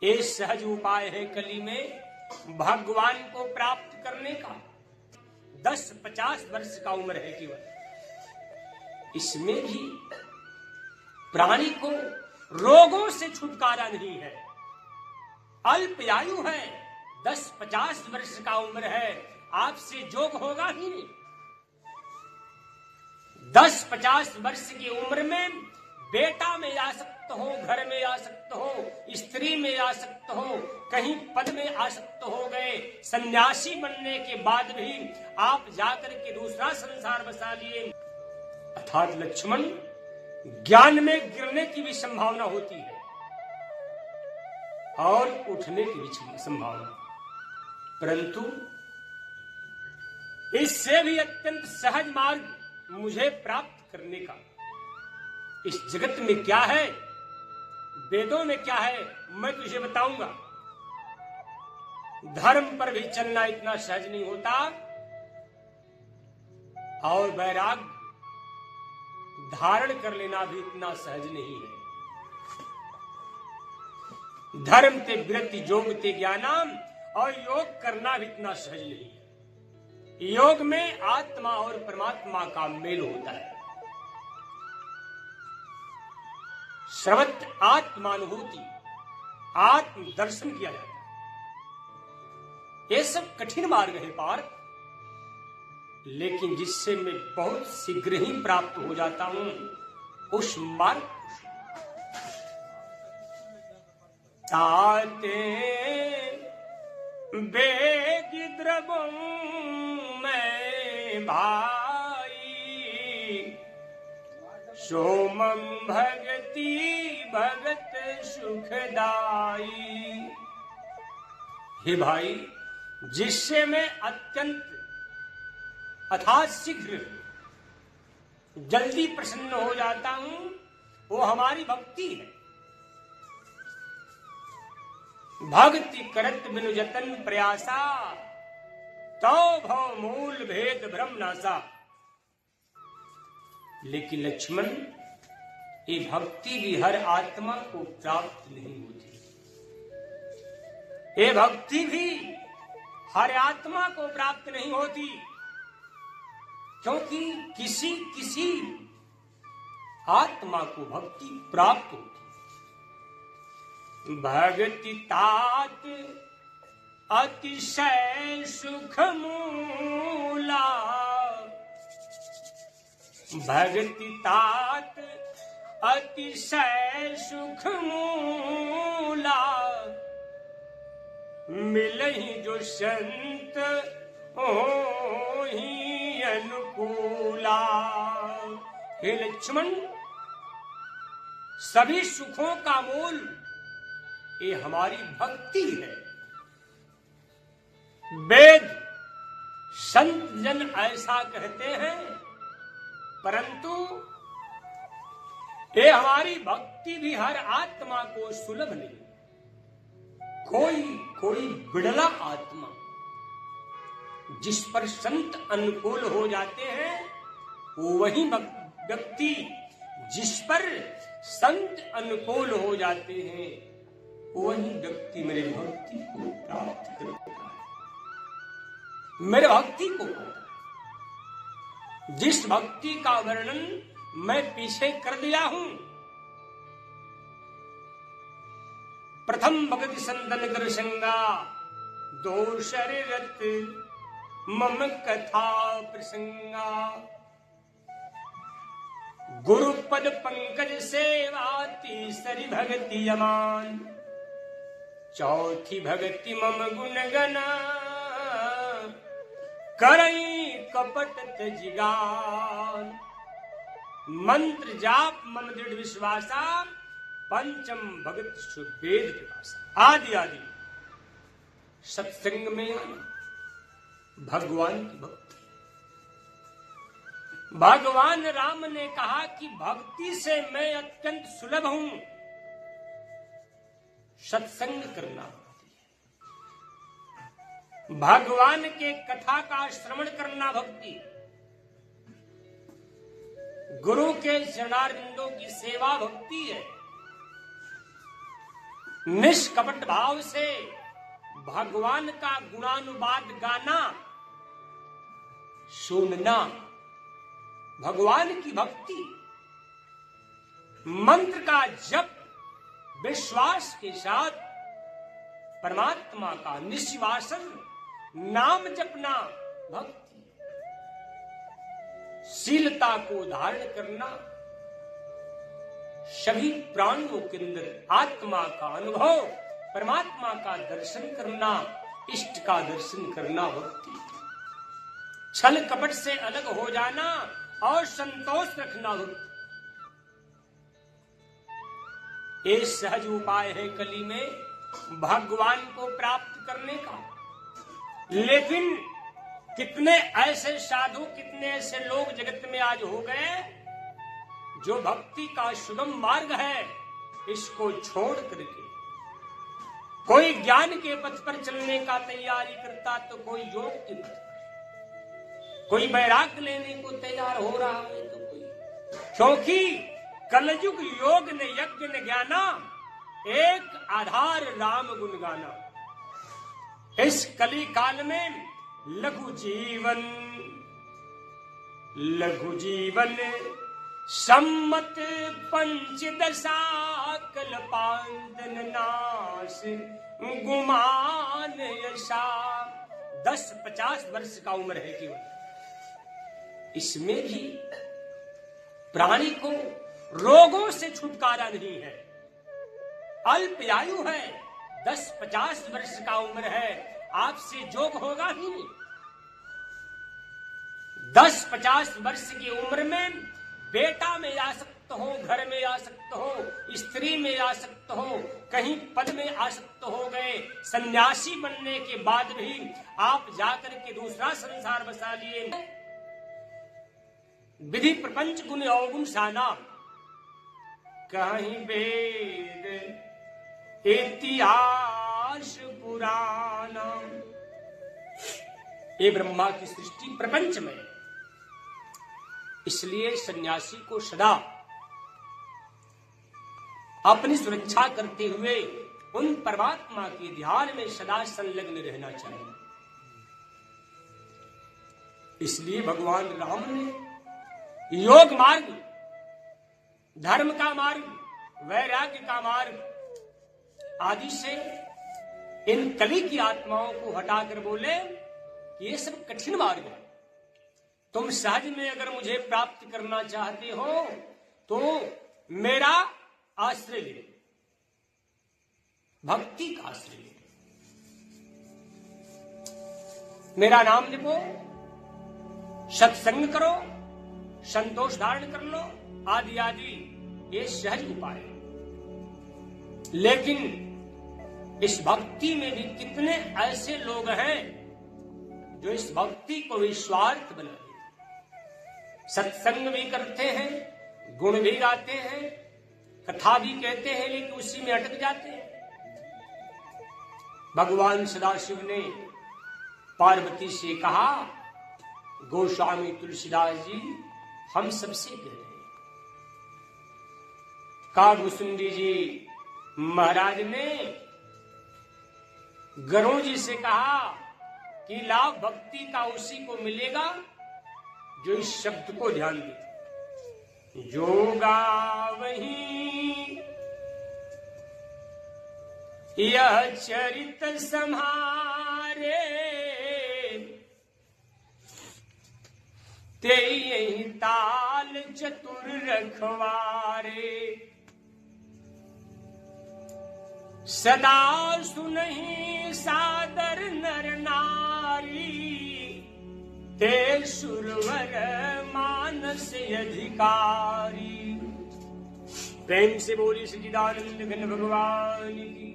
ये सहज उपाय है कली में भगवान को प्राप्त करने का। 10-50 वर्ष का उम्र है केवल, इसमें भी प्राणी को रोगों से छुटकारा नहीं है। अल्पायु है, 10-50 वर्ष का उम्र है, आपसे जोग होगा ही नहीं। 10-50 वर्ष की उम्र में बेटा में आसक्त हो, घर में आसक्त हो, स्त्री में आसक्त हो, कहीं पद में आसक्त हो गए, सन्यासी बनने के बाद भी आप जाकर के दूसरा संसार बसा लिए। अर्थात लक्ष्मण, ज्ञान में गिरने की भी संभावना होती है और उठने की भी संभावना, परंतु इससे भी अत्यंत सहज मार्ग मुझे प्राप्त करने का। इस जगत में क्या है, वेदों में क्या है, मैं तुझे बताऊंगा। धर्म पर भी चलना इतना सहज नहीं होता और वैराग धारण कर लेना भी इतना सहज नहीं है। धर्म ते विरति योग ते ज्ञानम, और योग करना भी इतना सहज नहीं है। योग में आत्मा और परमात्मा का मेल होता है, सर्वत्र आत्मानुभूति, आत्म दर्शन किया जाता है। ये सब कठिन मार्ग है पार्थ, लेकिन जिससे मैं बहुत शीघ्र ही प्राप्त हो जाता हूं उस मार्ग। ताते बेग द्रवं में भाई, सोमं भगति भगत सुखदाई। हे भाई, जिससे मैं अत्यंत अर्थात शीघ्र जल्दी प्रसन्न हो जाता हूं, वो हमारी भक्ति है। भक्ति करत बिनु जतन प्रयासा, तो भव मूल भेद भ्रम नासा। लेकिन लक्ष्मण, ये भक्ति भी हर आत्मा को प्राप्त नहीं होती। ये भक्ति भी हर आत्मा को प्राप्त नहीं होती, क्योंकि किसी किसी आत्मा को भक्ति प्राप्त होती। भक्ति तात अतिशय सुख मूला, भक्ति तात अतिशय सुख मूला। मिलहि जो संत होहि अनुकूला। हे लक्ष्मण, सभी सुखों का मूल ये हमारी भक्ति है। वेद संत जन ऐसा कहते हैं, परंतु ये हमारी भक्ति भी हर आत्मा को सुलभ नहीं। कोई कोई बिड़ला आत्मा जिस पर संत अनुकूल हो जाते हैं, वही व्यक्ति जिस पर संत अनुकूल हो जाते हैं, वही व्यक्ति मेरे भक्ति को प्राप्त करता है, मेरे भक्ति को पाता है। जिस भक्ति का वर्णन मैं पीछे कर दिया हूं, प्रथम भगति संतन कर संगा, दोषर रत मम कथा प्रसंगा। गुरुपद पंकज सेवा तीसरी भगति यमान, चौथी भगति मम गुण गना, करई कपट तजिगान। मंत्र जाप मम दृढ़ विश्वासा, पंचम भगत सुवेद पिपासा। आदि आदि सत्संग में आना, भगवान की भक्ति। भगवान राम ने कहा कि भक्ति से मैं अत्यंत सुलभ हूं, सत्संग करना भक्ति है। भगवान के कथा का श्रवण करना भक्ति, गुरु के चरणारविंदों की सेवा भक्ति है। निष्कपट भाव से भगवान का गुणानुवाद गाना, सुनना, भगवान की भक्ति, मंत्र का जप विश्वास के साथ परमात्मा का निश्वासन नाम जपना भक्ति, शीलता को धारण करना, सभी प्राणियों के अंदर आत्मा का अनुभव, परमात्मा का दर्शन करना, इष्ट का दर्शन करना भक्ति, छल कपट से अलग हो जाना और संतोष रखना भक्ति। ये सहज उपाय है कली में भगवान को प्राप्त करने का। लेकिन कितने ऐसे साधु, कितने ऐसे लोग जगत में आज हो गए जो भक्ति का सुगम मार्ग है इसको छोड़ करके कोई ज्ञान के पथ पर चलने का तैयारी करता, तो कोई योग के पथ पर, कोई वैराग्य लेने को तैयार हो रहा है, तो कोई, क्योंकि कलयुग योग ने यज्ञ ने ज्ञाना, एक आधार राम गुण गाना। इस कली काल में लघु जीवन सम्मत पंचदशा कल्पांतन नाश गुमान यशा। 10-50 वर्ष का उम्र है केवल। इसमें भी प्राणी को रोगों से छुटकारा नहीं है, अल्प आयु है, 10-50 वर्ष का उम्र है, आपसे जोग होगा ही नहीं। 10-50 वर्ष की उम्र में बेटा में आसक्त हो, घर में आसक्त हो, स्त्री में आसक्त हो, कहीं पद में आसक्त हो गए, सन्यासी बनने के बाद भी आप जाकर के दूसरा संसार बसा लिए। विधि प्रपंच गुण अवगुण साना, कहीं वेद इतिहास पुराना। ये ब्रह्मा की सृष्टि प्रपंच में, इसलिए सन्यासी को सदा अपनी सुरक्षा करते हुए उन परमात्मा के ध्यान में सदा संलग्न रहना चाहिए। इसलिए भगवान राम ने योग मार्ग, धर्म का मार्ग, वैराग्य का मार्ग आदि से इन कली की आत्माओं को हटाकर बोले कि ये सब कठिन मार्ग है, तुम सहज में अगर मुझे प्राप्त करना चाहते हो तो मेरा आश्रय ले, भक्ति का आश्रय ले, मेरा नाम लिखो, सत्संग करो, संतोष धारण कर लो, आदि आदि ये सहज उपाय। लेकिन इस भक्ति में भी कितने ऐसे लोग हैं जो इस भक्ति को विस्वार्थ बना देते, सत्संग भी करते हैं, गुण भी गाते हैं, कथा भी कहते हैं, लेकिन उसी में अटक जाते हैं। भगवान सदाशिव ने पार्वती से कहा, गोस्वामी तुलसीदास जी हम सबसे कह रहे हैं। कागभूषुंडी जी महाराज ने गरुड़ जी से कहा कि लाभ भक्ति का उसी को मिलेगा जो इस शब्द को ध्यान दे, जोगा वही यह चरित सम्हारे, ते यही ताल चतुर रखवारे, सदा सुनहि सादर नर नारी, ते सुरवर मानस अधिकारी। प्रेम से बोली सच्चिदानंद घन भगवान की।